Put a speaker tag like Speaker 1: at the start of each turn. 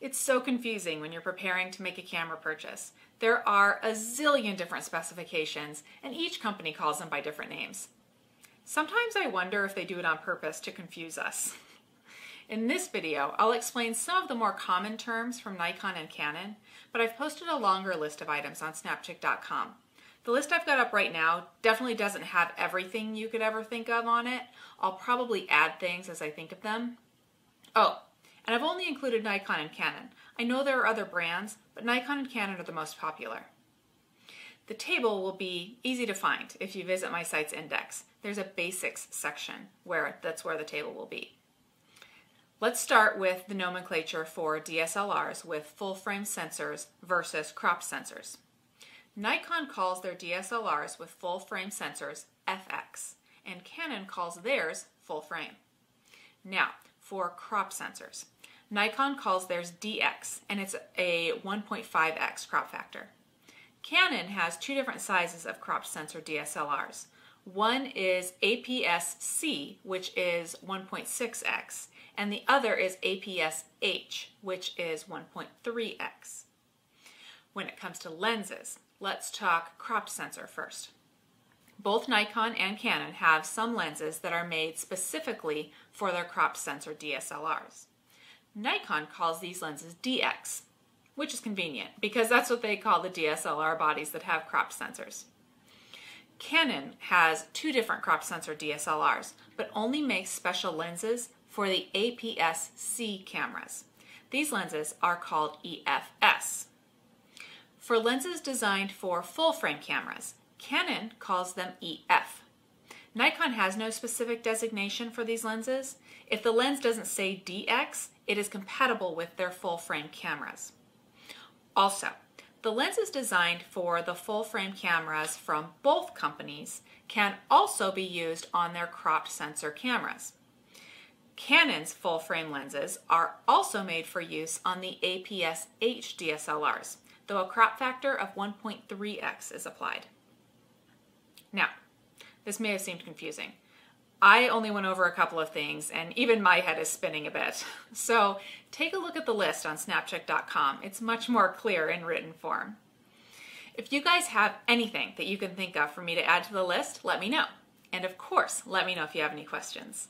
Speaker 1: It's so confusing when you're preparing to make a camera purchase. There are a zillion different specifications, and each company calls them by different names. Sometimes I wonder if they do it on purpose to confuse us. In this video, I'll explain some of the more common terms from Nikon and Canon, but I've posted a longer list of items on snapchick.com. The list I've got up right now definitely doesn't have everything you could ever think of on it. I'll probably add things as I think of them. Oh, and I've only included Nikon and Canon. I know there are other brands, but Nikon and Canon are the most popular. The table will be easy to find if you visit my site's index. There's a basics section that's where the table will be. Let's start with the nomenclature for DSLRs with full-frame sensors versus crop sensors. Nikon calls their DSLRs with full-frame sensors FX, and Canon calls theirs full-frame. Now, for crop sensors, Nikon calls theirs DX, and it's a 1.5x crop factor. Canon has two different sizes of crop sensor DSLRs. One is aps-c, which is 1.6x, and the other is aps-h, which is 1.3x. When it comes to lenses, let's talk crop sensor first. Both Nikon and Canon have some lenses that are made specifically for their crop sensor DSLRs. Nikon calls these lenses DX, which is convenient because that's what they call the DSLR bodies that have crop sensors. Canon has two different crop sensor DSLRs, but only makes special lenses for the aps-c cameras. These lenses are called EFS. For lenses designed for full-frame cameras, Canon calls them EF. Nikon has no specific designation for these lenses. If the lens doesn't say DX, it is compatible with their full-frame cameras. Also, the lenses designed for the full-frame cameras from both companies can also be used on their cropped sensor cameras. Canon's full-frame lenses are also made for use on the aps-h DSLRs, though a crop factor of 1.3x is applied. Now, this may have seemed confusing. I only went over a couple of things, and even my head is spinning a bit. So take a look at the list on snapchick.com. It's much more clear in written form. If you guys have anything that you can think of for me to add to the list, let me know. And of course, let me know if you have any questions.